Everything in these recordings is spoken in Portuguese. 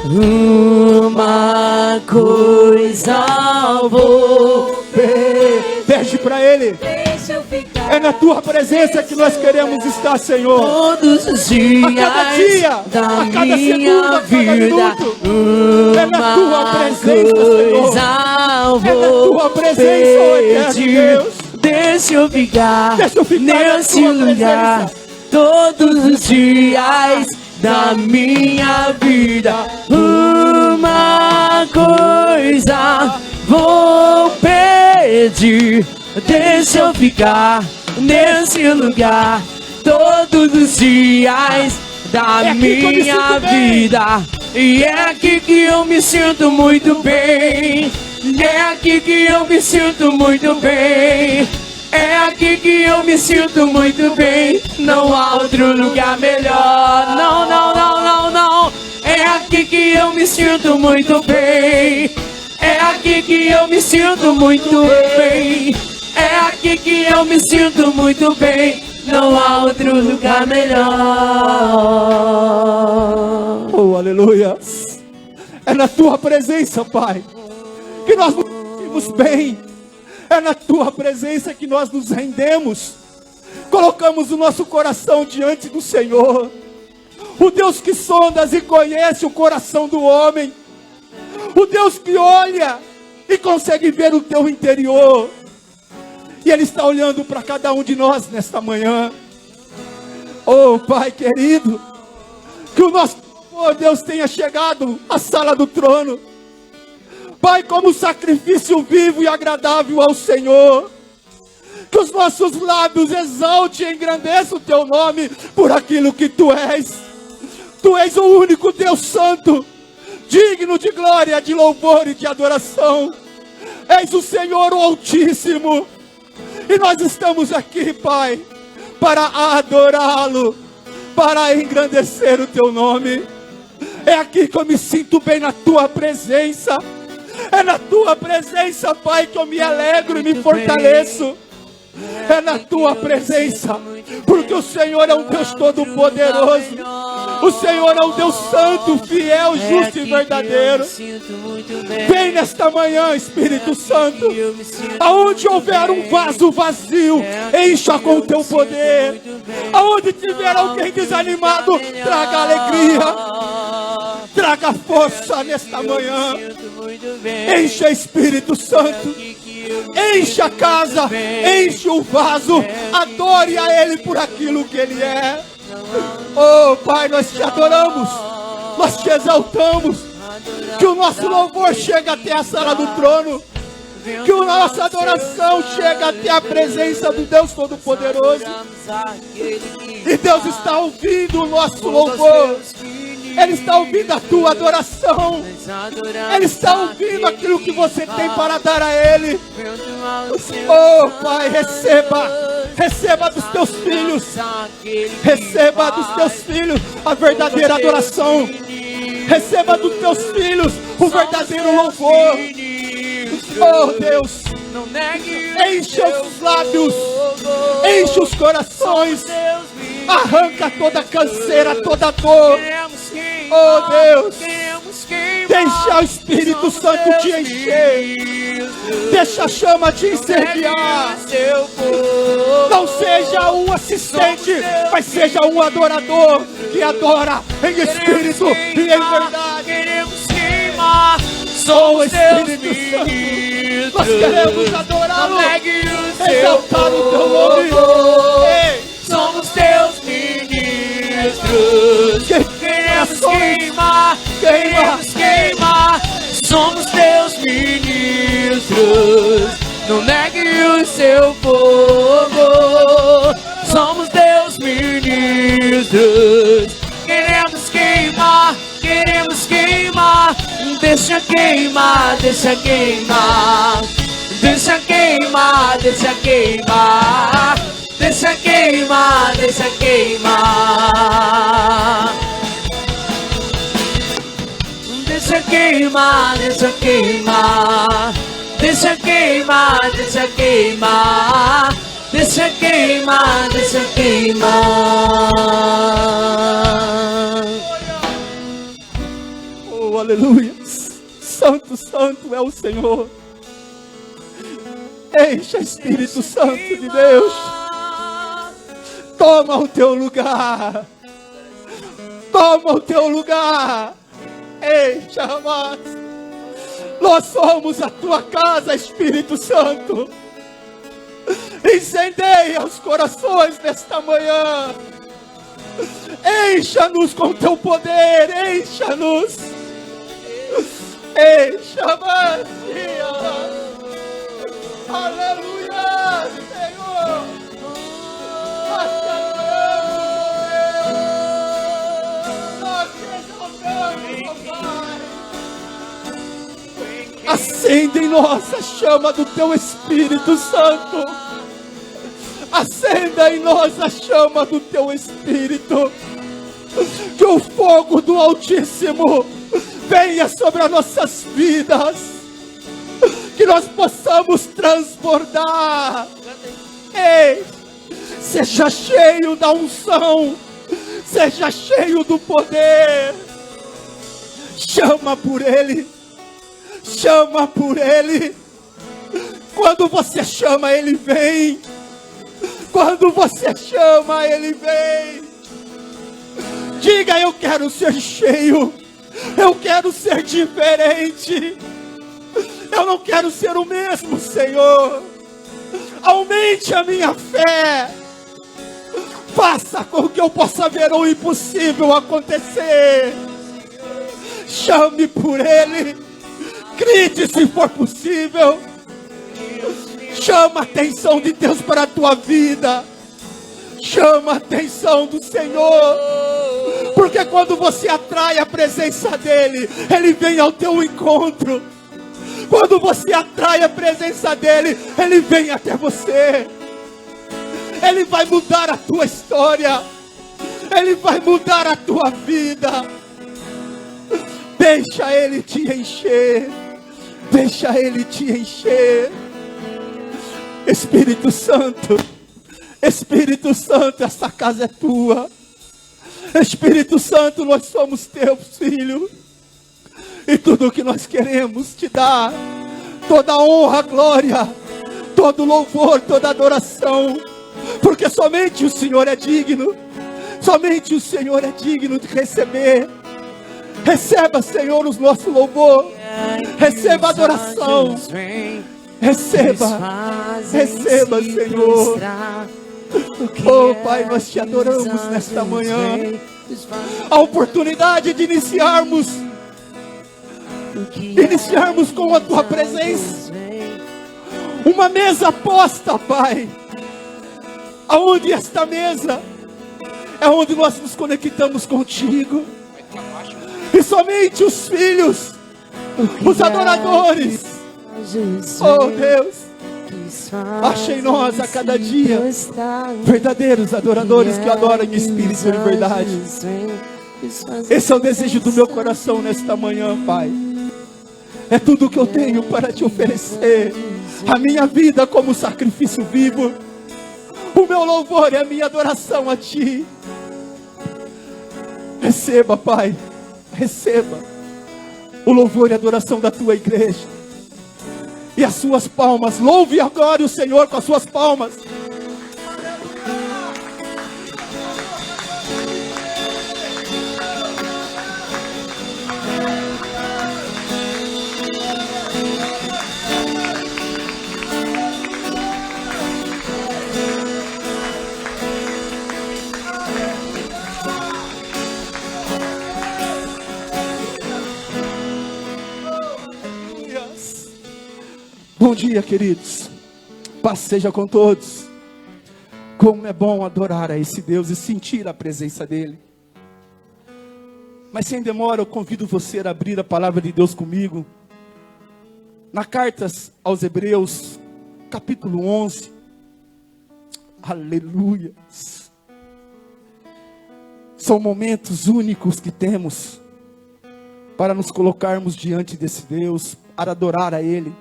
uma coisa vou pedir. Pede para Ele. É na tua presença que nós queremos estar, Senhor. Todos os dias, a cada dia, da a cada minha segundo, a cada vida, minuto. É na tua presença, Senhor. É na tua presença, ó eterno Deus. Deixa eu ficar nesse na tua lugar presença. todos os dias da minha vida. Uma coisa vou pedir. Deixa eu ficar nesse lugar todos os dias da minha vida. E é aqui que eu me sinto muito bem. É aqui que eu me sinto muito bem. É aqui que eu me sinto muito bem. Não há outro lugar melhor. Não, não, não, não, não. É aqui que eu me sinto muito bem. É aqui que eu me sinto muito bem. É aqui que eu me sinto muito bem. Não há outro lugar melhor. Oh, aleluia. É na tua presença, Pai, que nós nos sentimos bem. É na tua presença que nós nos rendemos. Colocamos o nosso coração diante do Senhor. O Deus que sondas e conhece o coração do homem. O Deus que olha e consegue ver o teu interior. E Ele está olhando para cada um de nós nesta manhã. Oh, Pai querido, que o nosso Deus tenha chegado à sala do trono. Pai, como sacrifício vivo e agradável ao Senhor. Que os nossos lábios exaltem e engrandeçam o teu nome por aquilo que tu és. Tu és o único Deus santo, digno de glória, de louvor e de adoração. És o Senhor o Altíssimo. E nós estamos aqui, Pai, para adorá-lo, para engrandecer o teu nome. É aqui que eu me sinto bem na tua presença. É na tua presença, Pai, que eu me alegro e me fortaleço. É na tua presença, porque o Senhor é um Deus todo-poderoso. O Senhor é um Deus santo, fiel, justo e verdadeiro. Vem nesta manhã, Espírito Santo. Aonde houver um vaso vazio, encha com o teu poder. Aonde tiver alguém desanimado, traga alegria, traga força nesta manhã. Encha, Espírito Santo. Enche a casa, enche o vaso, adore a Ele por aquilo que Ele é. Oh, Pai, nós te adoramos, nós te exaltamos. Que o nosso louvor chegue até a sala do trono, que a nossa adoração chegue até a presença do Deus Todo-Poderoso. E Deus está ouvindo o nosso louvor. Ele está ouvindo a tua adoração. Ele está ouvindo aquilo que você tem para dar a Ele. Oh, Pai, receba dos teus filhos. Receba dos teus filhos a verdadeira adoração. Receba dos teus filhos o verdadeiro louvor. Oh, Deus, enche os lábios, enche os corações, arranca toda canseira, toda dor. Oh, Deus, deixa o Espírito Santo te encher, deixa a chama te incendiar. Não seja um assistente, mas seja um adorador que adora em espírito e em verdade. Queremos queimar, Oh, Espírito Santo, nós queremos adorá-lo, exaltar o teu nome. Somos teus ministros. Queremos queimar, queremos queimar. Somos teus ministros. Não negue o seu povo. Somos teus ministros. Queremos queimar, queremos queimar. Deixa queimar, deixa queimar. Deixa queimar, deixa queimar. Deixa queimar, deixa queimar. Deixa queimar, deixa queimar. Deixa queimar, deixa queimar. Deixa queimar, deixa queimar. Oh, aleluia. Santo, santo é o Senhor. Encha, Espírito Santo de Deus. Toma o teu lugar. Toma o teu lugar. Encha, amados. Nós somos a tua casa, Espírito Santo. Incendeia os corações nesta manhã. Encha-nos com teu poder. Encha-nos. Encha, Maria. Aleluia, Senhor. Nós te adoramos, nós te exaltamos, Pai. Acende em nós a chama do teu Espírito Santo. Acenda em nós a chama do teu Espírito. Que o fogo do Altíssimo venha sobre as nossas vidas. Que nós possamos transbordar. Ei, seja cheio da unção. Seja cheio do poder. Chama por Ele. Chama por Ele. Quando você chama, Ele vem. Quando você chama, Ele vem. Diga: eu quero ser cheio. Eu quero ser diferente. Eu não quero ser o mesmo, Senhor. Aumente a minha fé. Faça com que eu possa ver o impossível acontecer. Chame por Ele. Grite se for possível. Chama a atenção de Deus para a tua vida. Chama a atenção do Senhor. Porque quando você atrai a presença dEle, Ele vem ao teu encontro. Quando você atrai a presença dEle, Ele vem até você. Ele vai mudar a tua história. Ele vai mudar a tua vida. Deixa Ele te encher. Deixa Ele te encher. Espírito Santo, Espírito Santo, essa casa é tua. Espírito Santo, nós somos teus filhos. E tudo o que nós queremos te dar, toda a honra, glória, todo louvor, toda adoração, porque somente o Senhor é digno. Somente o Senhor é digno de receber. Receba, Senhor, o nosso louvor. Receba a adoração. Receba, receba, Senhor. Oh Pai, nós te adoramos nesta manhã. A oportunidade de iniciarmos com a tua presença. Uma mesa posta, Pai. Aonde esta mesa é onde nós nos conectamos contigo. E somente os filhos, os adoradores, oh Deus, ache em nós a cada dia verdadeiros adoradores que adoram em espírito e em verdade. Esse é o desejo do meu coração nesta manhã, Pai. É tudo o que eu tenho para te oferecer. A minha vida como sacrifício vivo. O meu louvor e a minha adoração a Ti. Receba, Pai. Receba o louvor e a adoração da Tua igreja. E as suas palmas. Louve agora o Senhor com as suas palmas. Bom dia, queridos. Paz seja com todos. Como é bom adorar a esse Deus e sentir a presença dEle. Mas sem demora, eu convido você a abrir a palavra de Deus comigo. Na carta aos Hebreus, capítulo 11. Aleluia. São momentos únicos que temos para nos colocarmos diante desse Deus, para adorar a Ele.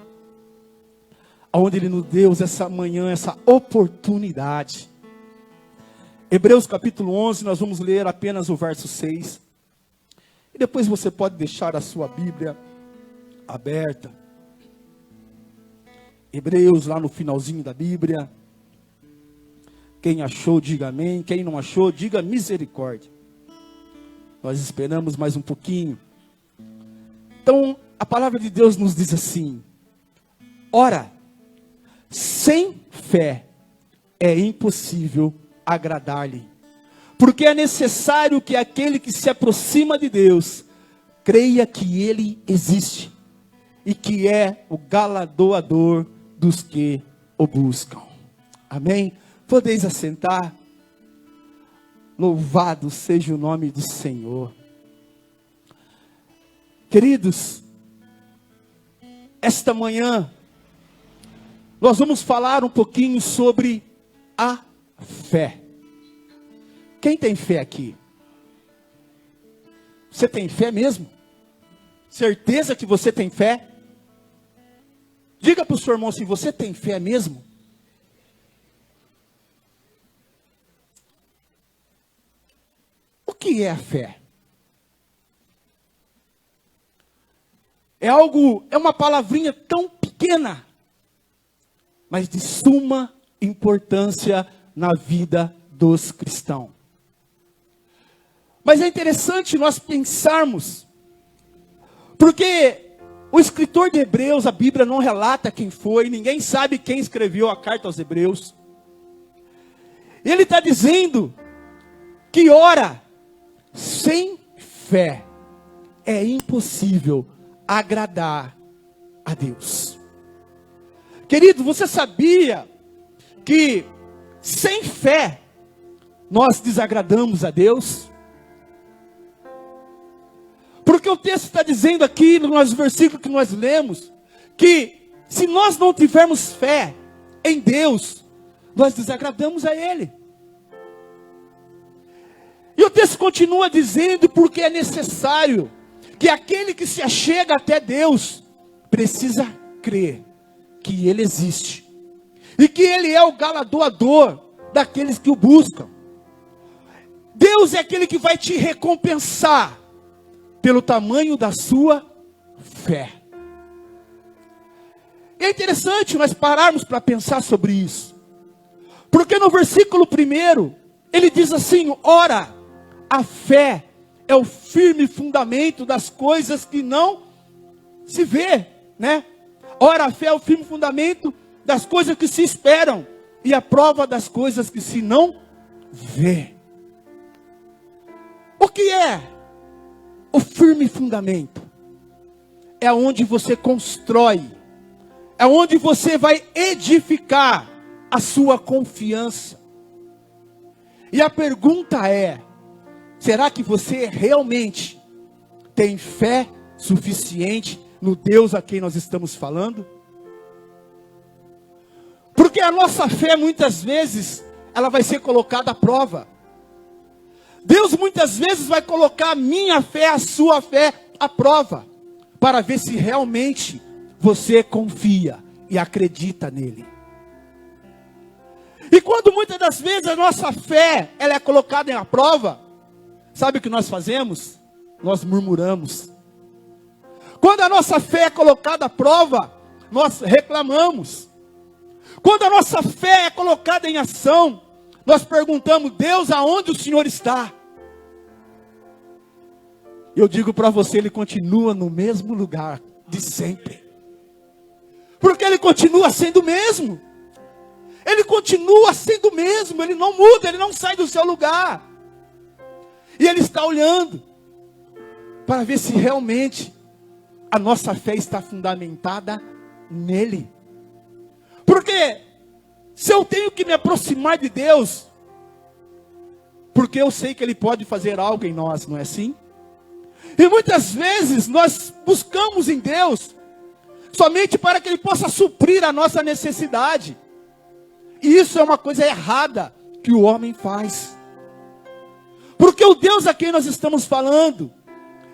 Onde Ele nos deu essa manhã, essa oportunidade. Hebreus capítulo 11, nós vamos ler apenas o verso 6. E depois você pode deixar a sua Bíblia aberta. Hebreus, lá no finalzinho da Bíblia. Quem achou, diga amém. Quem não achou, diga misericórdia. Nós esperamos mais um pouquinho. Então, a palavra de Deus nos diz assim: ora, sem fé é impossível agradar-lhe, porque é necessário que aquele que se aproxima de Deus creia que Ele existe e que é o galardoador dos que o buscam. Amém? Podeis assentar. Louvado seja o nome do Senhor. Queridos, esta manhã nós vamos falar um pouquinho sobre a fé. Quem tem fé aqui? Você tem fé mesmo? Certeza que você tem fé? Diga para o seu irmão assim: você tem fé mesmo? O que é a fé? É uma palavrinha tão pequena, mas de suma importância na vida dos cristãos. Mas é interessante nós pensarmos, porque o escritor de Hebreus, a Bíblia não relata quem foi, ninguém sabe quem escreveu a carta aos Hebreus. Ele está dizendo que, ora, sem fé é impossível agradar a Deus. Querido, você sabia que sem fé nós desagradamos a Deus? Porque o texto está dizendo aqui, nos versículos que nós lemos, que se nós não tivermos fé em Deus, nós desagradamos a Ele. E o texto continua dizendo, porque é necessário que aquele que se achega até Deus precisa crer que Ele existe e que Ele é o galardoador daqueles que o buscam. Deus é aquele que vai te recompensar pelo tamanho da sua fé. É interessante nós pararmos para pensar sobre isso, porque no versículo 1 ele diz assim: ora, a fé é o firme fundamento das coisas que não se vê, né? Ora, a fé é o firme fundamento das coisas que se esperam e a prova das coisas que se não vê. O que é o firme fundamento? É onde você constrói, é onde você vai edificar a sua confiança. E a pergunta é: será que você realmente tem fé suficiente no Deus a quem nós estamos falando? Porque a nossa fé muitas vezes ela vai ser colocada à prova. Deus muitas vezes vai colocar a minha fé, a sua fé à prova, para ver se realmente você confia e acredita nele. E quando muitas das vezes a nossa fé ela é colocada à prova, sabe o que nós fazemos? Nós murmuramos. Quando a nossa fé é colocada à prova, nós reclamamos. Quando a nossa fé é colocada em ação, nós perguntamos: Deus, aonde o Senhor está? Eu digo para você, Ele continua no mesmo lugar de sempre. Porque Ele continua sendo o mesmo. Ele continua sendo o mesmo, Ele não muda, Ele não sai do seu lugar. E Ele está olhando para ver se realmente a nossa fé está fundamentada nele. Porque se eu tenho que me aproximar de Deus, porque eu sei que Ele pode fazer algo em nós, não é assim? E muitas vezes nós buscamos em Deus somente para que Ele possa suprir a nossa necessidade. E isso é uma coisa errada que o homem faz. Porque o Deus a quem nós estamos falando,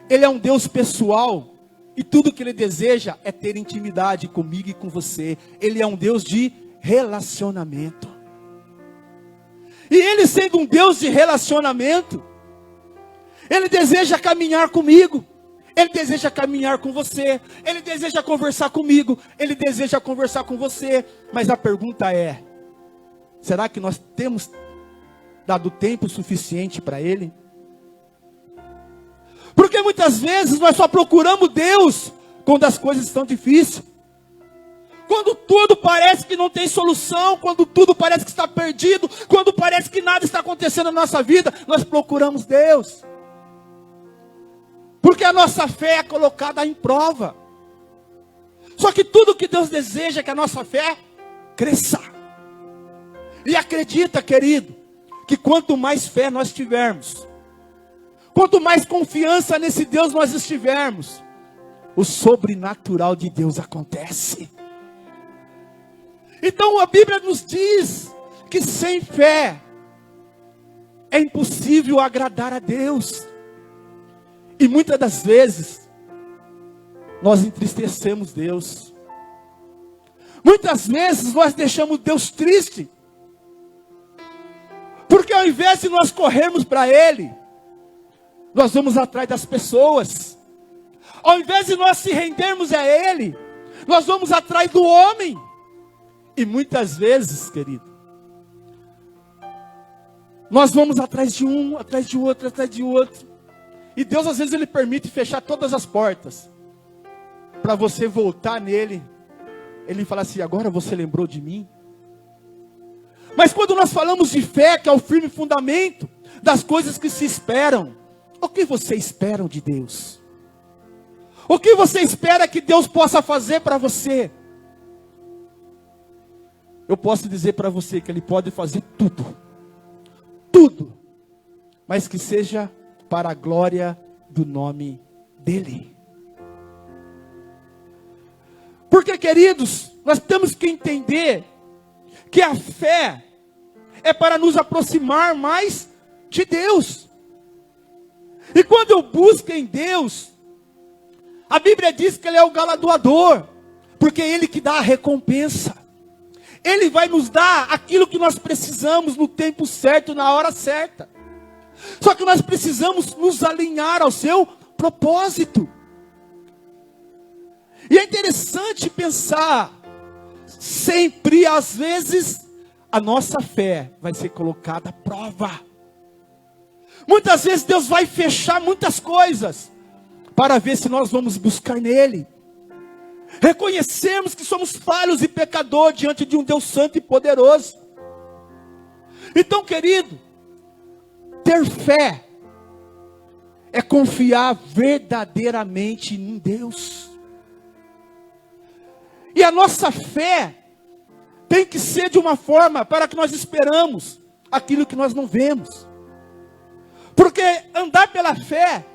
Ele é um Deus pessoal. E tudo que Ele deseja é ter intimidade comigo e com você. Ele é um Deus de relacionamento. E Ele sendo um Deus de relacionamento, Ele deseja caminhar comigo. Ele deseja caminhar com você. Ele deseja conversar comigo. Ele deseja conversar com você. Mas a pergunta é: será que nós temos dado tempo suficiente para Ele? Porque muitas vezes nós só procuramos Deus quando as coisas estão difíceis. Quando tudo parece que não tem solução, quando tudo parece que está perdido, quando parece que nada está acontecendo na nossa vida, nós procuramos Deus. Porque a nossa fé é colocada em prova. Só que tudo que Deus deseja é que a nossa fé cresça. E acredita, querido, que quanto mais fé nós tivermos, quanto mais confiança nesse Deus nós estivermos, o sobrenatural de Deus acontece. Então a Bíblia nos diz que sem fé é impossível agradar a Deus. E muitas das vezes nós entristecemos Deus. Muitas vezes nós deixamos Deus triste. Porque ao invés de nós corrermos para Ele, nós vamos atrás das pessoas. Ao invés de nós se rendermos a Ele, nós vamos atrás do homem. E muitas vezes, querido, nós vamos atrás de um, atrás de outro, atrás de outro. E Deus às vezes Ele permite fechar todas as portas, para você voltar nele. Ele fala assim: agora você lembrou de mim? Mas quando nós falamos de fé, que é o firme fundamento das coisas que se esperam, o que você espera de Deus? O que você espera que Deus possa fazer para você? Eu posso dizer para você que Ele pode fazer tudo. Tudo. Mas que seja para a glória do nome dEle. Porque, queridos, nós temos que entender que a fé é para nos aproximar mais de Deus. E quando eu busco em Deus, a Bíblia diz que Ele é o galardoador, porque é Ele que dá a recompensa. Ele vai nos dar aquilo que nós precisamos no tempo certo, na hora certa. Só que nós precisamos nos alinhar ao seu propósito. E é interessante pensar, sempre, às vezes, a nossa fé vai ser colocada à prova. Muitas vezes Deus vai fechar muitas coisas, para ver se nós vamos buscar nele. Reconhecemos que somos falhos e pecadores diante de um Deus santo e poderoso. Então, querido, ter fé é confiar verdadeiramente em Deus. E a nossa fé tem que ser de uma forma para que nós esperamos aquilo que nós não vemos. Porque andar pela fé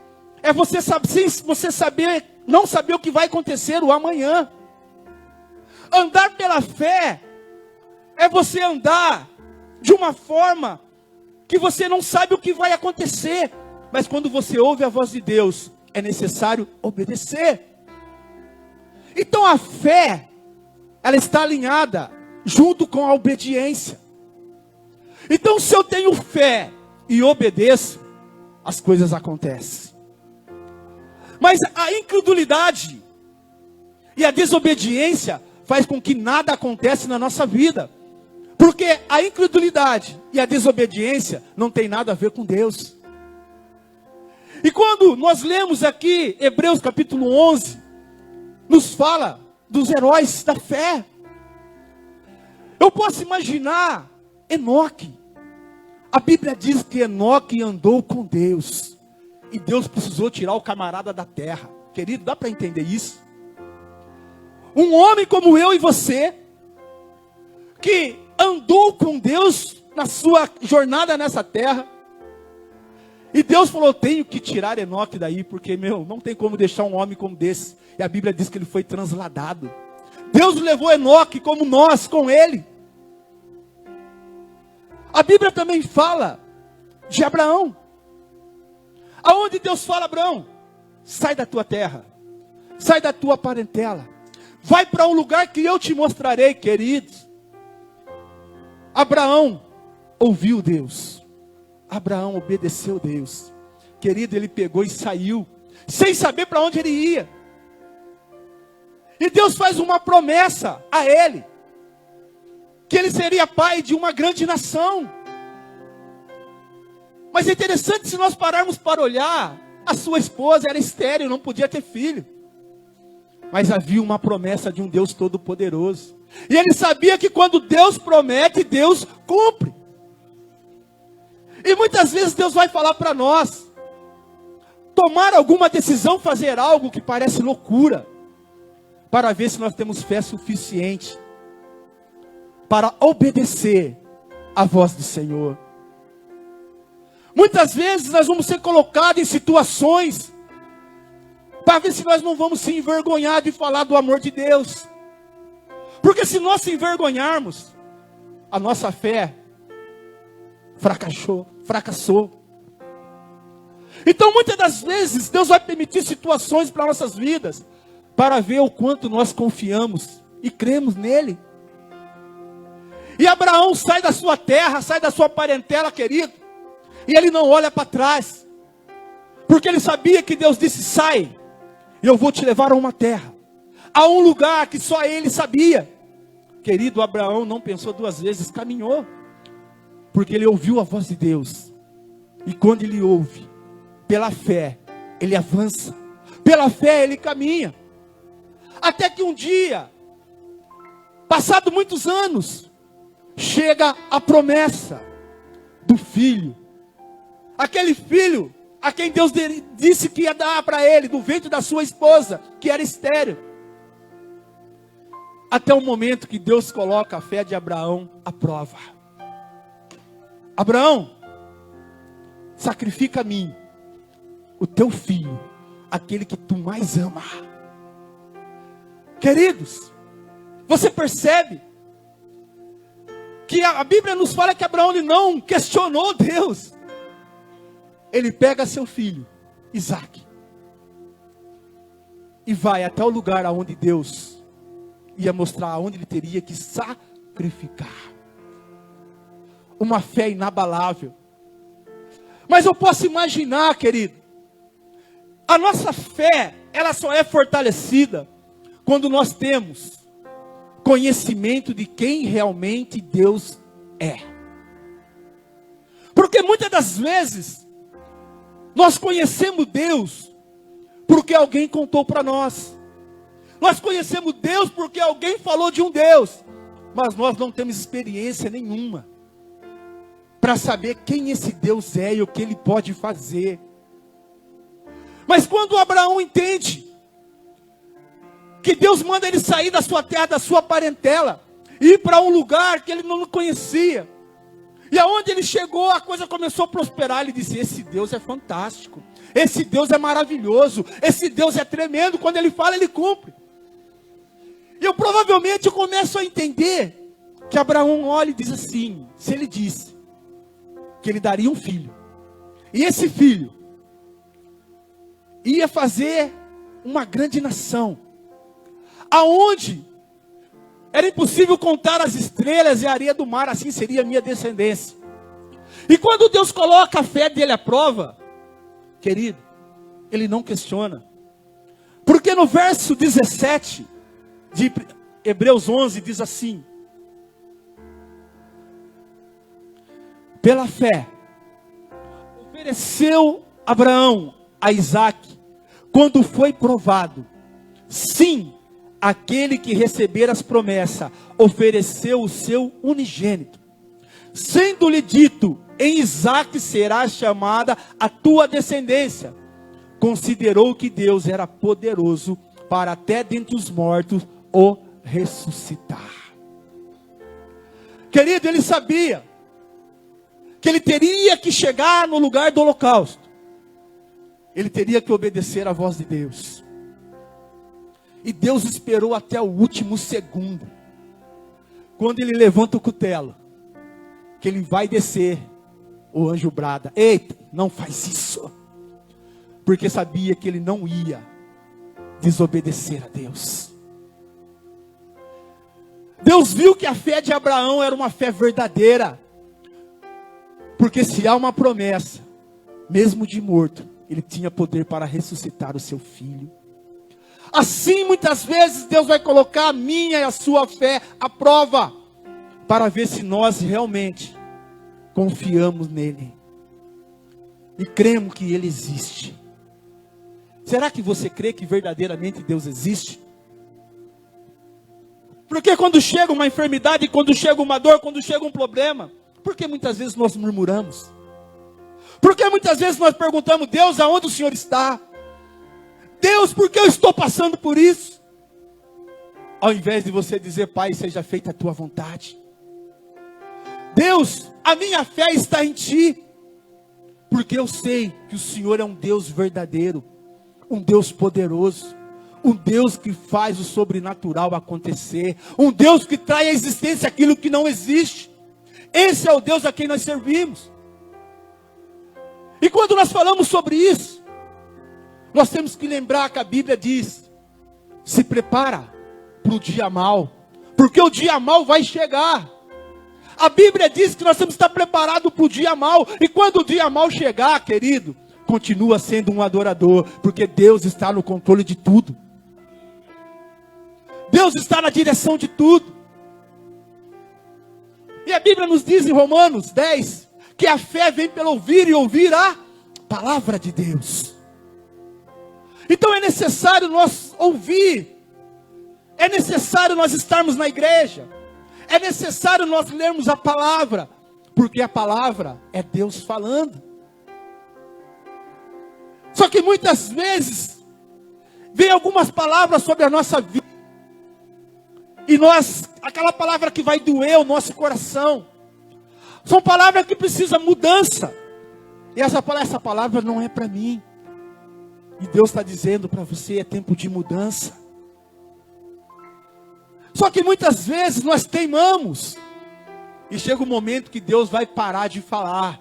é você saber, não saber o que vai acontecer o amanhã. Andar pela fé é você andar de uma forma que você não sabe o que vai acontecer, mas quando você ouve a voz de Deus, é necessário obedecer. Então a fé, ela está alinhada junto com a obediência. Então se eu tenho fé e obedeço, as coisas acontecem. Mas a incredulidade e a desobediência faz com que nada aconteça na nossa vida. Porque a incredulidade e a desobediência não tem nada a ver com Deus. E quando nós lemos aqui Hebreus capítulo 11, nos fala dos heróis da fé. Eu posso imaginar Enoque. A Bíblia diz que Enoque andou com Deus. E Deus precisou tirar o camarada da terra. Querido, dá para entender isso? Um homem como eu e você, que andou com Deus na sua jornada nessa terra. E Deus falou: tenho que tirar Enoque daí, porque, não tem como deixar um homem como desse. E a Bíblia diz que ele foi transladado. Deus levou Enoque como nós, com ele. A Bíblia também fala de Abraão. Aonde Deus fala: Abraão, sai da tua terra, sai da tua parentela, vai para um lugar que eu te mostrarei, queridos. Abraão ouviu Deus, Abraão obedeceu Deus. Querido, ele pegou e saiu, sem saber para onde ele ia. E Deus faz uma promessa a ele, que ele seria pai de uma grande nação. Mas é interessante, se nós pararmos para olhar, a sua esposa era estéril, não podia ter filho. Mas havia uma promessa de um Deus todo-poderoso. E ele sabia que quando Deus promete, Deus cumpre. E muitas vezes Deus vai falar para nós, tomar alguma decisão, fazer algo que parece loucura, para ver se nós temos fé suficiente para obedecer à voz do Senhor. Muitas vezes nós vamos ser colocados em situações para ver se nós não vamos se envergonhar de falar do amor de Deus. Porque se nós se envergonharmos, a nossa fé fracassou. Então muitas das vezes Deus vai permitir situações para nossas vidas, para ver o quanto nós confiamos e cremos nele. E Abraão sai da sua terra, sai da sua parentela, querido, e ele não olha para trás, porque ele sabia que Deus disse: sai, e eu vou te levar a uma terra, a um lugar que só ele sabia. Querido, Abraão não pensou duas vezes, caminhou, porque ele ouviu a voz de Deus. E quando ele ouve, pela fé, ele avança, pela fé ele caminha, até que um dia, passado muitos anos, chega a promessa do filho, aquele filho a quem Deus disse que ia dar para ele, do ventre da sua esposa, que era estéril. Até o momento que Deus coloca a fé de Abraão à prova. Abraão, sacrifica a mim, o teu filho, aquele que tu mais ama. Queridos, você percebe que a Bíblia nos fala que Abraão ele não questionou Deus. Ele pega seu filho, Isaque, e vai até o lugar aonde Deus ia mostrar aonde ele teria que sacrificar. Uma fé inabalável. Mas eu posso imaginar, querido, a nossa fé, ela só é fortalecida quando nós temos conhecimento de quem realmente Deus é. Porque muitas das vezes nós conhecemos Deus porque alguém contou para nós. Nós conhecemos Deus porque alguém falou de um Deus, mas nós não temos experiência nenhuma para saber quem esse Deus é e o que ele pode fazer. Mas quando Abraão entende que Deus manda ele sair da sua terra, da sua parentela, e ir para um lugar que ele não conhecia, e aonde ele chegou, a coisa começou a prosperar. Ele disse: esse Deus é fantástico, esse Deus é maravilhoso, esse Deus é tremendo, quando ele fala, ele cumpre. E eu provavelmente começo a entender que Abraão olha e diz assim: se ele disse que ele daria um filho, e esse filho ia fazer uma grande nação, aonde era impossível contar as estrelas e a areia do mar, assim seria a minha descendência. E quando Deus coloca a fé dele à prova, querido, ele não questiona. Porque no verso 17 de Hebreus 11 diz assim: pela fé ofereceu Abraão a Isaque, quando foi provado. Sim, aquele que receber as promessas ofereceu o seu unigênito, sendo-lhe dito: em Isaque será chamada a tua descendência. Considerou que Deus era poderoso para até dentre os mortos o ressuscitar. Querido, ele sabia que ele teria que chegar no lugar do holocausto. Ele teria que obedecer à voz de Deus. E Deus esperou até o último segundo, quando ele levanta o cutelo, que ele vai descer, o anjo brada: eita, não faz isso, porque sabia que ele não ia desobedecer a Deus. Deus viu que a fé de Abraão era uma fé verdadeira, porque se há uma promessa, mesmo de morto, Ele tinha poder para ressuscitar o seu filho. Assim, muitas vezes, Deus vai colocar a minha e a sua fé à prova, para ver se nós realmente confiamos nele e cremos que Ele existe. Será que você crê que verdadeiramente Deus existe? Porque quando chega uma enfermidade, quando chega uma dor, quando chega um problema, por que muitas vezes nós murmuramos? Por que muitas vezes nós perguntamos: Deus, aonde o Senhor está? Deus, por que eu estou passando por isso? Ao invés de você dizer: Pai, seja feita a tua vontade. Deus, a minha fé está em Ti, porque eu sei que o Senhor é um Deus verdadeiro, um Deus poderoso, um Deus que faz o sobrenatural acontecer, um Deus que traz à existência aquilo que não existe. Esse é o Deus a quem nós servimos. E quando nós falamos sobre isso, nós temos que lembrar que a Bíblia diz: se prepara para o dia mau, porque o dia mau vai chegar. A Bíblia diz que nós temos que estar preparados para o dia mau, e quando o dia mau chegar, querido, continua sendo um adorador, porque Deus está no controle de tudo. Deus está na direção de tudo. E a Bíblia nos diz em Romanos 10, que a fé vem pelo ouvir e ouvir a palavra de Deus. Então é necessário nós ouvir, é necessário nós estarmos na igreja, é necessário nós lermos a palavra, porque a palavra é Deus falando. Só que muitas vezes, vem algumas palavras sobre a nossa vida, e aquela palavra que vai doer o nosso coração, são palavras que precisam mudança, e essa palavra não é para mim, e Deus está dizendo para você: é tempo de mudança. Só que muitas vezes nós teimamos, e chega um momento que Deus vai parar de falar.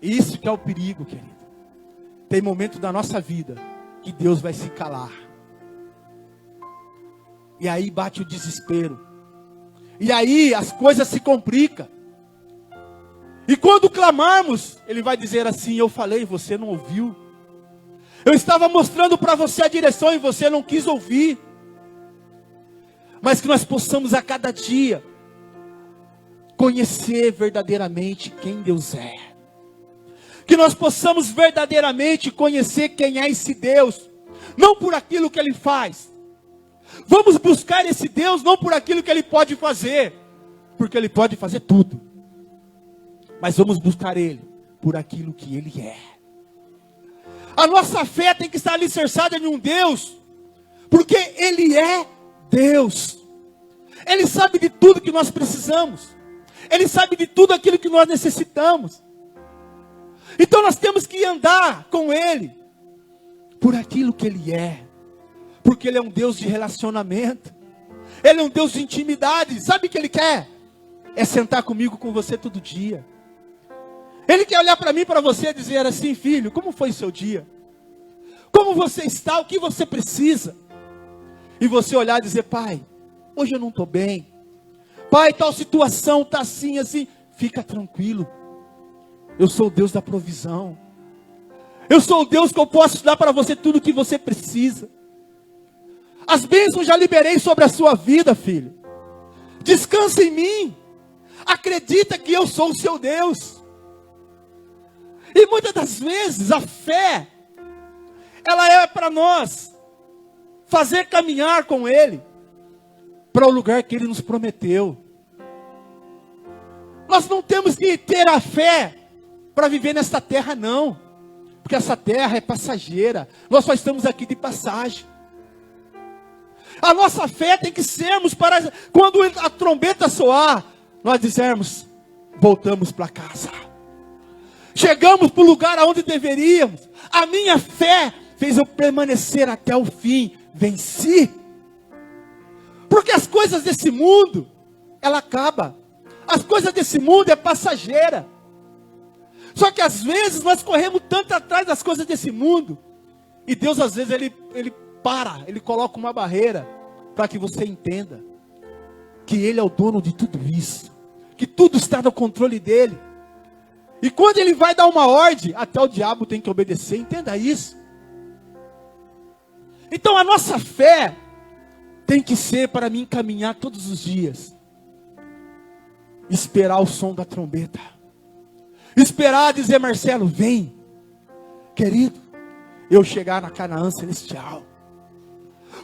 Isso que é o perigo, querido. Tem momento da nossa vida que Deus vai se calar, e aí bate o desespero, e aí as coisas se complicam. E quando clamarmos, Ele vai dizer assim: eu falei, você não ouviu. Eu estava mostrando para você a direção e você não quis ouvir. Mas que nós possamos a cada dia conhecer verdadeiramente quem Deus é. Que nós possamos verdadeiramente conhecer quem é esse Deus, não por aquilo que Ele faz. Vamos buscar esse Deus não por aquilo que Ele pode fazer, porque Ele pode fazer tudo. Mas vamos buscar Ele por aquilo que Ele é. A nossa fé tem que estar alicerçada em um Deus, porque Ele é Deus. Ele sabe de tudo que nós precisamos. Ele sabe de tudo aquilo que nós necessitamos. Então nós temos que andar com Ele por aquilo que Ele é, porque Ele é um Deus de relacionamento, Ele é um Deus de intimidade. Sabe o que Ele quer? É sentar comigo, com você todo dia. Ele quer olhar para mim, para você, e dizer assim: filho, como foi o seu dia? Como você está? O que você precisa? E você olhar e dizer: pai, hoje eu não estou bem. Pai, tal situação está assim, assim. Fica tranquilo. Eu sou o Deus da provisão. Eu sou o Deus que eu posso dar para você tudo o que você precisa. As bênçãos já liberei sobre a sua vida, filho. Descansa em mim. Acredita que eu sou o seu Deus. E muitas das vezes a fé, ela é para nós fazer caminhar com Ele para o lugar que Ele nos prometeu. Nós não temos que ter a fé para viver nesta terra, não, porque essa terra é passageira. Nós só estamos aqui de passagem. A nossa fé tem que sermos para quando a trombeta soar, nós dizermos: voltamos para casa. Chegamos para o lugar aonde deveríamos. A minha fé fez eu permanecer até o fim. Venci. Porque as coisas desse mundo, ela acaba. As coisas desse mundo é passageira. Só que às vezes nós corremos tanto atrás das coisas desse mundo, e Deus às vezes ele para, Ele coloca uma barreira para que você entenda que Ele é o dono de tudo isso, que tudo está no controle dEle. E quando ele vai dar uma ordem, até o diabo tem que obedecer, entenda isso. Então a nossa fé tem que ser para mim caminhar todos os dias. Esperar o som da trombeta. Esperar dizer, Marcelo, vem, querido, eu chegar na Canaã celestial.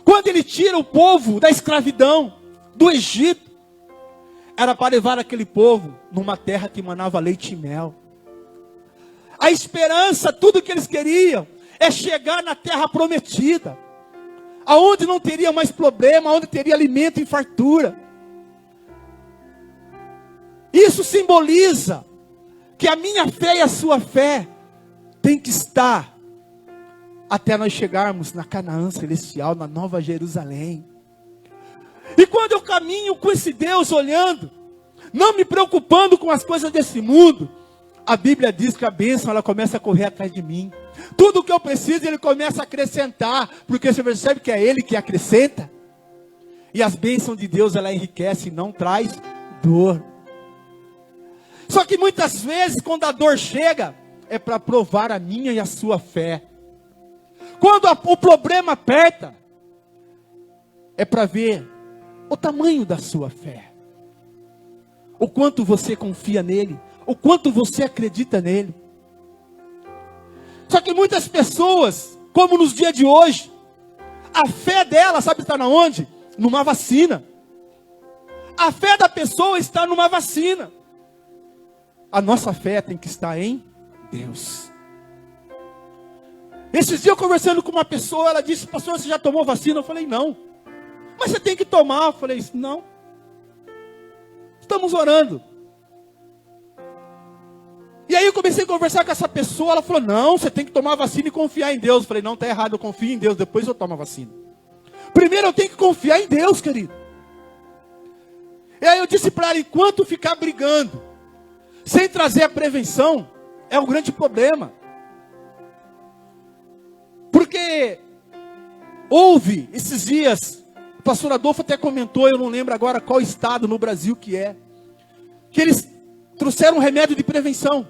Quando ele tira o povo da escravidão, do Egito, era para levar aquele povo numa terra que manava leite e mel. A esperança, tudo que eles queriam, é chegar na terra prometida, aonde não teria mais problema, onde teria alimento e fartura. Isso simboliza que a minha fé e a sua fé tem que estar até nós chegarmos na Canaã celestial, na Nova Jerusalém. E quando eu caminho com esse Deus olhando, não me preocupando com as coisas desse mundo, a Bíblia diz que a bênção ela começa a correr atrás de mim. Tudo o que eu preciso ele começa a acrescentar, porque você percebe que é ele que acrescenta. E as bênçãos de Deus ela enriquece e não traz dor. Só que muitas vezes quando a dor chega, é para provar a minha e a sua fé. Quando o problema aperta, é para ver o tamanho da sua fé. O quanto você confia nele, o quanto você acredita nele. Só que muitas pessoas, como nos dias de hoje, a fé dela, sabe está na onde? Numa vacina. A fé da pessoa está numa vacina. A nossa fé tem que estar em Deus. Esses dias eu conversando com uma pessoa, ela disse, pastor, você já tomou vacina? Eu falei, não. Mas você tem que tomar. Eu falei, não. Estamos orando. E aí eu comecei a conversar com essa pessoa, ela falou, não, você tem que tomar a vacina e confiar em Deus. Eu falei, não, está errado, eu confio em Deus, depois eu tomo a vacina. Primeiro eu tenho que confiar em Deus, querido. E aí eu disse para ela, enquanto ficar brigando, sem trazer a prevenção, é um grande problema. Porque houve esses dias, o pastor Adolfo até comentou, eu não lembro agora qual estado no Brasil que eles trouxeram um remédio de prevenção.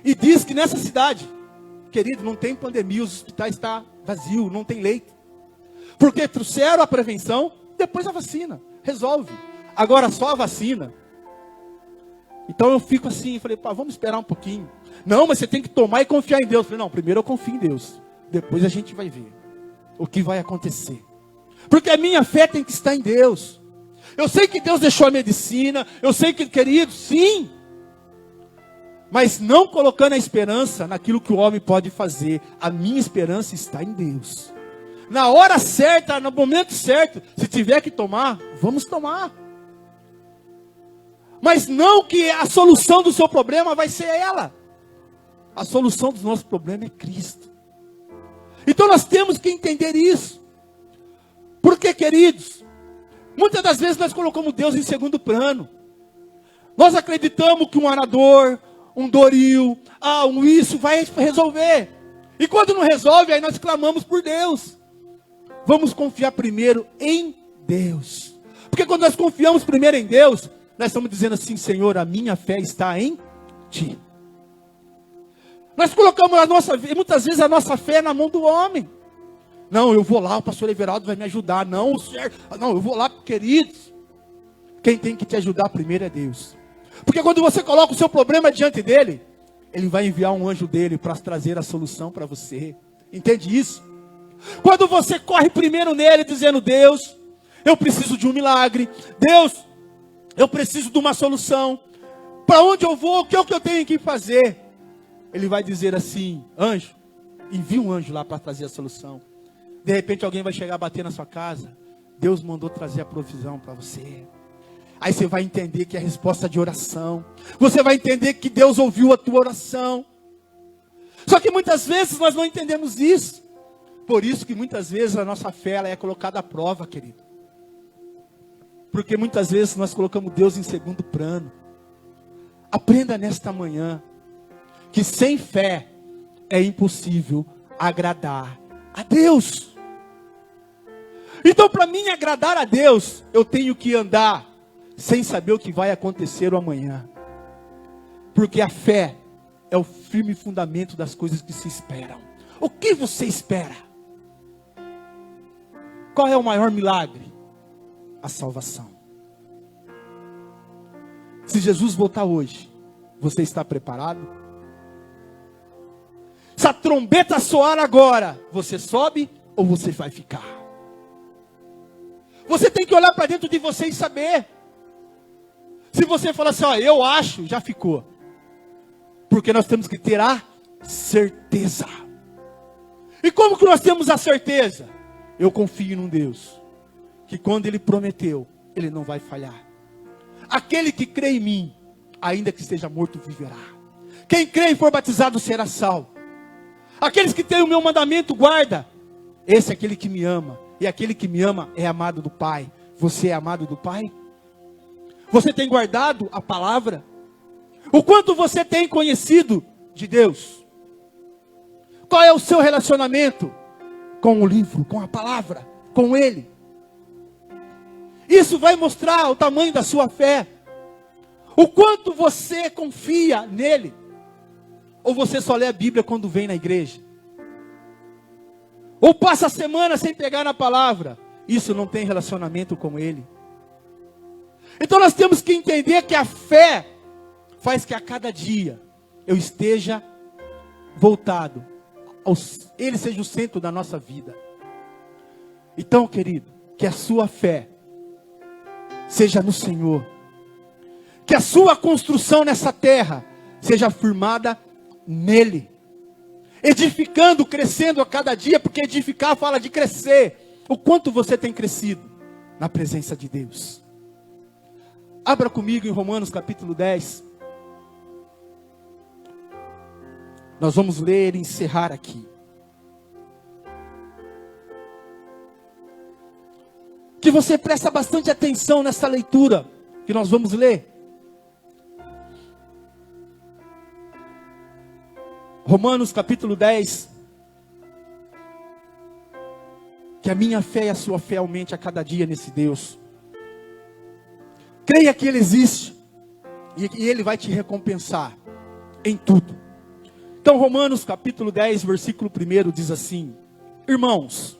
E diz que nessa cidade, querido, não tem pandemia, os hospitais estão vazios, não tem leito. Porque trouxeram a prevenção, depois a vacina, resolve. Agora só a vacina. Então eu fico assim, falei, pá, vamos esperar um pouquinho. Não, mas você tem que tomar e confiar em Deus. Eu falei, não, primeiro eu confio em Deus. Depois a gente vai ver o que vai acontecer. Porque a minha fé tem que estar em Deus. Eu sei que Deus deixou a medicina. Eu sei que, querido, sim. Mas não colocando a esperança naquilo que o homem pode fazer. A minha esperança está em Deus. Na hora certa, no momento certo, se tiver que tomar, vamos tomar. Mas não que a solução do seu problema vai ser ela. A solução dos nossos problemas é Cristo. Então nós temos que entender isso. Porque, queridos, muitas das vezes nós colocamos Deus em segundo plano. Nós acreditamos que um arador, um doril, um isso vai resolver. E quando não resolve, aí nós clamamos por Deus. Vamos confiar primeiro em Deus. Porque quando nós confiamos primeiro em Deus, nós estamos dizendo assim, Senhor, a minha fé está em Ti. Nós colocamos muitas vezes a nossa fé na mão do homem. Não, eu vou lá, o pastor Everaldo vai me ajudar. Não, eu vou lá, queridos. Quem tem que te ajudar primeiro é Deus. Porque quando você coloca o seu problema diante dele, ele vai enviar um anjo dele para trazer a solução para você. Entende isso? Quando você corre primeiro nele, dizendo, Deus, eu preciso de um milagre. Deus, eu preciso de uma solução. Para onde eu vou? O que é o que eu tenho que fazer? Ele vai dizer assim, anjo, envia um anjo lá para trazer a solução. De repente alguém vai chegar a bater na sua casa. Deus mandou trazer a provisão para você. Aí você vai entender que é resposta de oração. Você vai entender que Deus ouviu a tua oração. Só que muitas vezes nós não entendemos isso. Por isso que muitas vezes a nossa fé ela é colocada à prova, querido. Porque muitas vezes nós colocamos Deus em segundo plano. Aprenda nesta manhã que sem fé é impossível agradar a Deus. Então, para mim agradar a Deus, eu tenho que andar sem saber o que vai acontecer o amanhã. Porque a fé é o firme fundamento das coisas que se esperam. O que você espera? Qual é o maior milagre? A salvação. Se Jesus voltar hoje, você está preparado? Se a trombeta soar agora, você sobe ou você vai ficar? Você tem que olhar para dentro de você e saber. Se você falar assim, ó, eu acho, já ficou. Porque nós temos que ter a certeza. E como que nós temos a certeza? Eu confio num Deus que quando Ele prometeu, Ele não vai falhar. Aquele que crê em mim, ainda que esteja morto, viverá. Quem crê e for batizado será salvo. Aqueles que têm o meu mandamento, guarda. Esse é aquele que me ama. E aquele que me ama é amado do Pai. Você é amado do Pai? Você tem guardado a palavra? O quanto você tem conhecido de Deus? Qual é o seu relacionamento com o livro, com a palavra, com Ele? Isso vai mostrar o tamanho da sua fé. O quanto você confia nele. Ou você só lê a Bíblia quando vem na igreja? Ou passa a semana sem pegar na palavra? Isso não tem relacionamento com Ele. Então nós temos que entender que a fé faz que a cada dia eu esteja voltado. Ele seja o centro da nossa vida. Então, querido, que a sua fé seja no Senhor. Que a sua construção nessa terra seja firmada nele. Edificando, crescendo a cada dia, porque edificar fala de crescer. O quanto você tem crescido na presença de Deus. Abra comigo em Romanos capítulo 10. Nós vamos ler e encerrar aqui. Que você presta bastante atenção nessa leitura que nós vamos ler. Romanos capítulo 10. Que a minha fé e a sua fé aumente a cada dia nesse Deus. Creia que Ele existe. E Ele vai te recompensar em tudo. Então Romanos capítulo 10, versículo 1 diz assim: irmãos,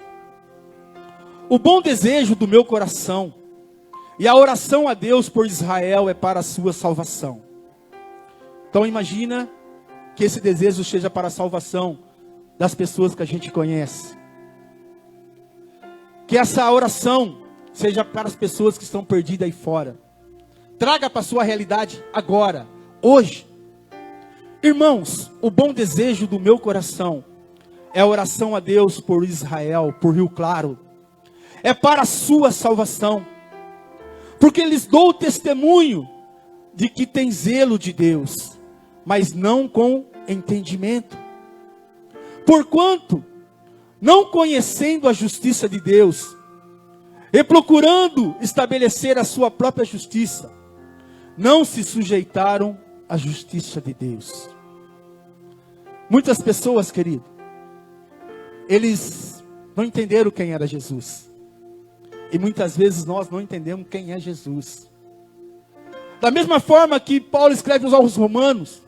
o bom desejo do meu coração e a oração a Deus por Israel é para a sua salvação. Então imagina que esse desejo seja para a salvação das pessoas que a gente conhece. Que essa oração seja para as pessoas que estão perdidas aí fora. Traga para a sua realidade agora, hoje. Irmãos, o bom desejo do meu coração é a oração a Deus por Israel, por Rio Claro. É para a sua salvação. Porque lhes dou testemunho de que tem zelo de Deus, mas não com entendimento. Porquanto, não conhecendo a justiça de Deus, e procurando estabelecer a sua própria justiça, não se sujeitaram à justiça de Deus. Muitas pessoas, querido, eles não entenderam quem era Jesus. E muitas vezes nós não entendemos quem é Jesus. Da mesma forma que Paulo escreve aos Romanos,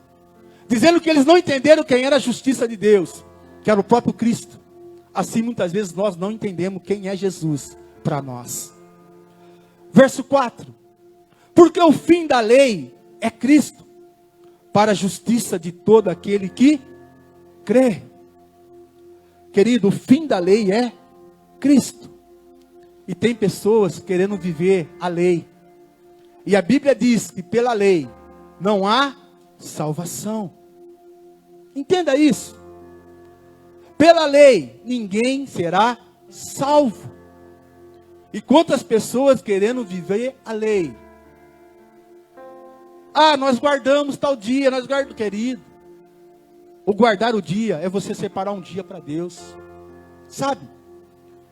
dizendo que eles não entenderam quem era a justiça de Deus, que era o próprio Cristo. Assim muitas vezes nós não entendemos quem é Jesus para nós. Verso 4. Porque o fim da lei é Cristo, para a justiça de todo aquele que crê. Querido, o fim da lei é Cristo. E tem pessoas querendo viver a lei. E a Bíblia diz que pela lei não há salvação. Entenda isso. Pela lei ninguém será salvo. E quantas pessoas querendo viver a lei? Ah, nós guardamos tal dia, nós guardamos, querido. O guardar o dia é você separar um dia para Deus. Sabe?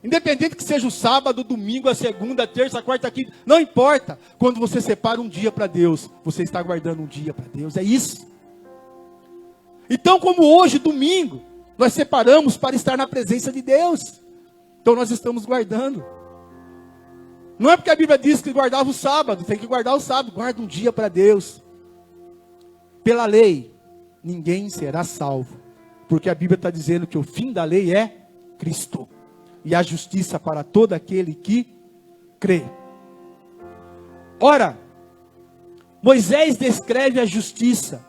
Independente que seja o sábado, o domingo, a segunda, a terça, a quarta, a quinta, não importa. Quando você separa um dia para Deus, você está guardando um dia para Deus. É isso. Então, como hoje, domingo, nós separamos para estar na presença de Deus. Então nós estamos guardando. Não é porque a Bíblia diz que guardava o sábado, tem que guardar o sábado. Guarda um dia para Deus. Pela lei, ninguém será salvo. Porque a Bíblia está dizendo que o fim da lei é Cristo. E a justiça para todo aquele que crê. Ora, Moisés descreve a justiça,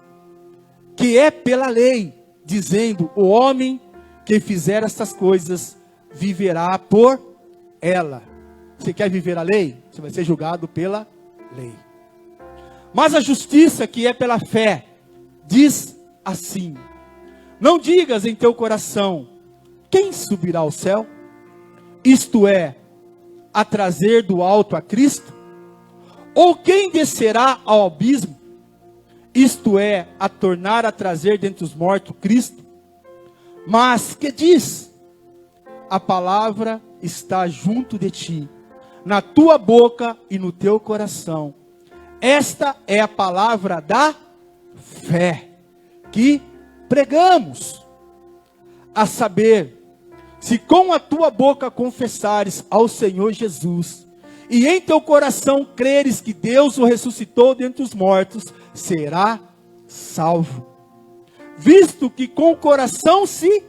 que é pela lei, dizendo: o homem que fizer estas coisas viverá por ela. Você quer viver a lei? Você vai ser julgado pela lei. Mas a justiça, que é pela fé, diz assim: não digas em teu coração: quem subirá ao céu? Isto é, a trazer do alto a Cristo? Ou quem descerá ao abismo? Isto é, a tornar a trazer dentre os mortos Cristo? Mas que diz? A palavra está junto de ti, na tua boca e no teu coração. Esta é a palavra da fé que pregamos. A saber, se com a tua boca confessares ao Senhor Jesus, e em teu coração creres que Deus o ressuscitou dentre os mortos, será salvo. Visto que com o coração se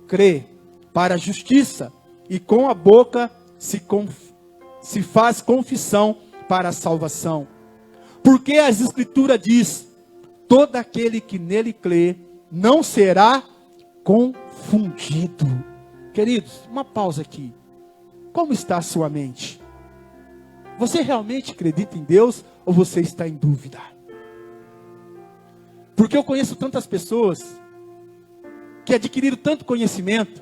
crê para a justiça, e com a boca se faz confissão para a salvação. Porque as Escrituras diz: todo aquele que nele crê não será confundido. Queridos, uma pausa aqui. Como está a sua mente? Você realmente acredita em Deus ou você está em dúvida? Porque eu conheço tantas pessoas que adquiriram tanto conhecimento,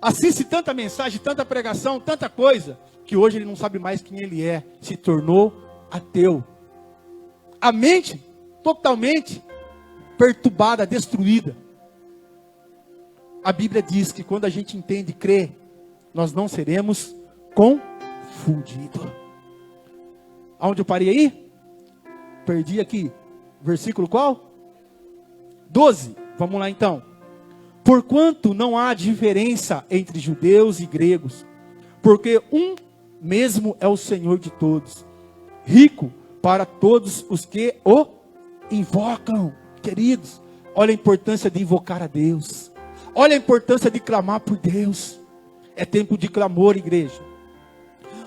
assiste tanta mensagem, tanta pregação, tanta coisa, que hoje ele não sabe mais quem ele é, se tornou ateu. A mente totalmente perturbada, destruída. A Bíblia diz que quando a gente entende e crê, nós não seremos confundidos. Aonde eu parei aí? Perdi aqui. Versículo qual? 12. Vamos lá então. Porquanto não há diferença entre judeus e gregos, porque um mesmo é o Senhor de todos, rico para todos os que o invocam. Queridos, olha a importância de invocar a Deus. Olha a importância de clamar por Deus. É tempo de clamor, igreja.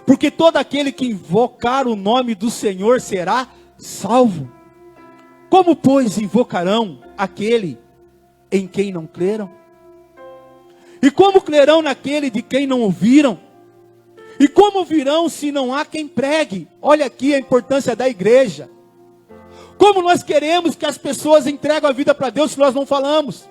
Porque todo aquele que invocar o nome do Senhor será salvo. Como, pois, invocarão aquele em quem não creram? E como crerão naquele de quem não ouviram? E como virão se não há quem pregue? Olha aqui a importância da igreja. Como nós queremos que as pessoas entreguem a vida para Deus se nós não falamos?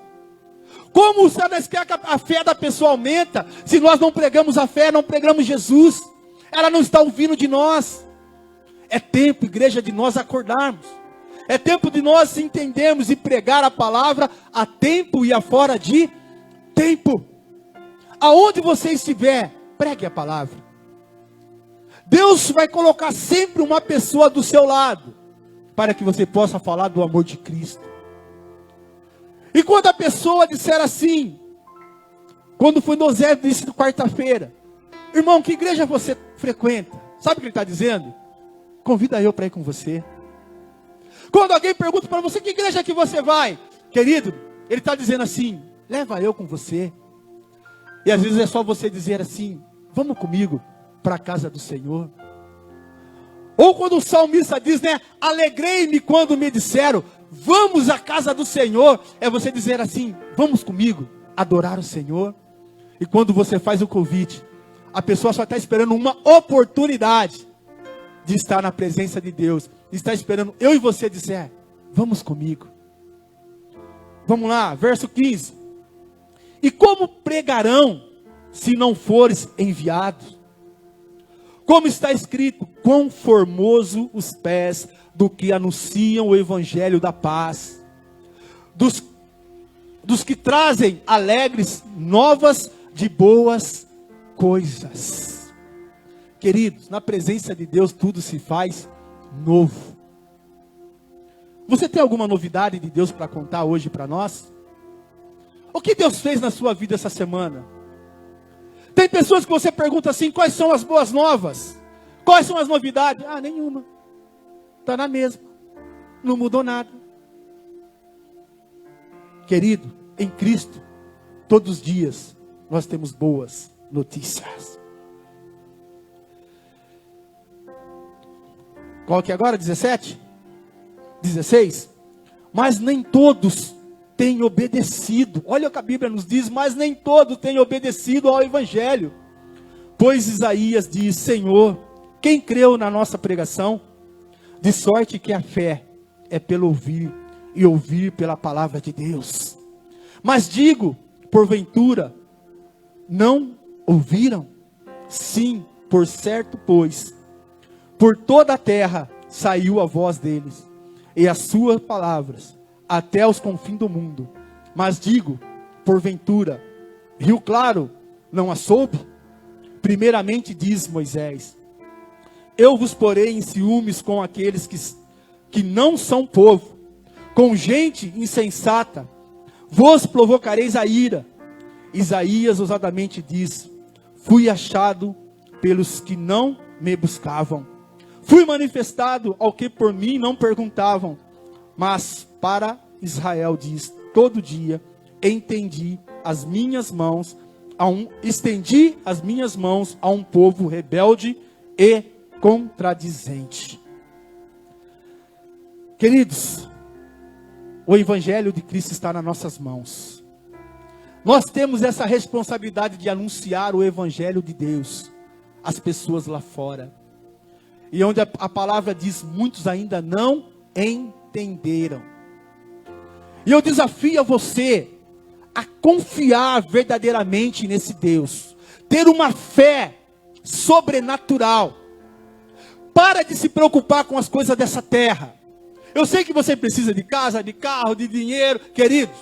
Como nós queremos que a fé da pessoa aumenta se nós não pregamos a fé, não pregamos Jesus? Ela não está ouvindo de nós. É tempo, igreja, de nós acordarmos. É tempo de nós entendermos e pregar a palavra a tempo e a fora de tempo. Aonde você estiver, pregue a palavra. Deus vai colocar sempre uma pessoa do seu lado, para que você possa falar do amor de Cristo. E quando a pessoa disser assim, quando foi no Zé, disse de quarta-feira: irmão, que igreja você frequenta? Sabe o que ele está dizendo? Convida eu para ir com você. Quando alguém pergunta para você: que igreja que você vai? Querido, ele está dizendo assim: leva eu com você. E às vezes é só você dizer assim: vamos comigo para a casa do Senhor. Ou quando o salmista diz, né, alegrei-me quando me disseram: vamos à casa do Senhor. É você dizer assim: vamos comigo adorar o Senhor. E quando você faz o convite, a pessoa só está esperando uma oportunidade de estar na presença de Deus. Está esperando eu e você dizer: vamos comigo. Vamos lá, verso 15. E como pregarão se não fores enviados? Como está escrito: quão formoso os pés do que anunciam o evangelho da paz, dos que trazem alegres novas de boas coisas. Queridos, na presença de Deus tudo se faz novo. Você tem alguma novidade de Deus para contar hoje para nós? O que Deus fez na sua vida essa semana? Tem pessoas que você pergunta assim: quais são as boas novas? Quais são as novidades? Ah, nenhuma. Está na mesma. Não mudou nada. Querido, em Cristo, todos os dias nós temos boas notícias. Qual que é agora? 17? 16? Mas nem todos têm obedecido. Olha o que a Bíblia nos diz, mas nem todos têm obedecido ao Evangelho. Pois Isaías diz, Senhor, quem creu na nossa pregação? De sorte que a fé é pelo ouvir, e ouvir pela palavra de Deus. Mas digo, porventura, não ouviram? Sim, por certo, pois, por toda a terra saiu a voz deles, e as suas palavras, até os confins do mundo. Mas digo, porventura, Rio Claro não a soube? Primeiramente diz Moisés, eu vos porei em ciúmes com aqueles que não são povo, com gente insensata, vos provocareis a ira. Isaías ousadamente diz, fui achado pelos que não me buscavam, fui manifestado ao que por mim não perguntavam, mas para Israel diz, todo dia estendi as minhas mãos a um povo rebelde e contradizente. Queridos, o Evangelho de Cristo está nas nossas mãos. Nós temos essa responsabilidade de anunciar o Evangelho de Deus às pessoas lá fora. E onde a palavra diz, muitos ainda não entenderam. E eu desafio a você a confiar verdadeiramente nesse Deus. Ter uma fé sobrenatural. Para de se preocupar com as coisas dessa terra. Eu sei que você precisa de casa, de carro, de dinheiro, queridos.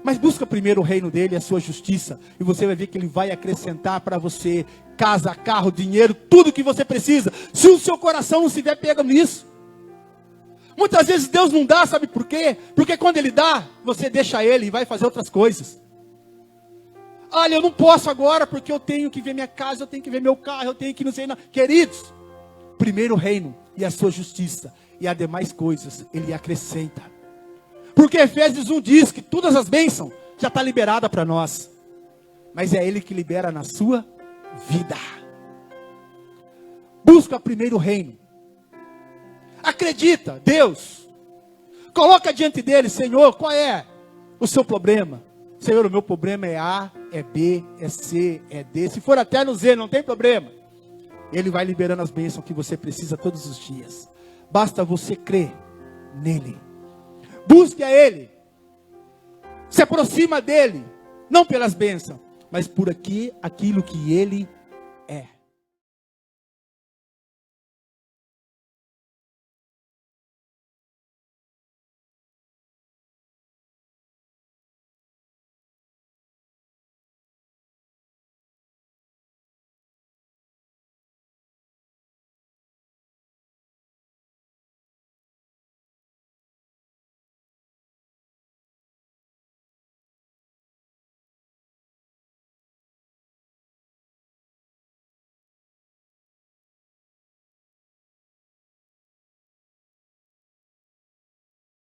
Mas busca primeiro o reino dele e a sua justiça. E você vai ver que ele vai acrescentar para você casa, carro, dinheiro, tudo que você precisa. Se o seu coração não estiver pegando nisso. Muitas vezes Deus não dá, sabe por quê? Porque quando ele dá, você deixa ele e vai fazer outras coisas. Olha, eu não posso agora porque eu tenho que ver minha casa, eu tenho que ver meu carro, eu tenho que não sei nada. Queridos, primeiro o reino e a sua justiça. E as demais coisas ele acrescenta. Porque Efésios 1 diz que todas as bênçãos já está liberada para nós. Mas é ele que libera na sua vida. Busca primeiro o reino. Acredita, Deus. Coloca diante dele, Senhor, qual é o seu problema? Senhor, o meu problema é A, é B, é C, é D. Se for até no Z, não tem problema. Ele vai liberando as bênçãos que você precisa todos os dias. Basta você crer nele. Busque a ele. Se aproxima dele. Não pelas bênçãos, mas por aquilo que ele é.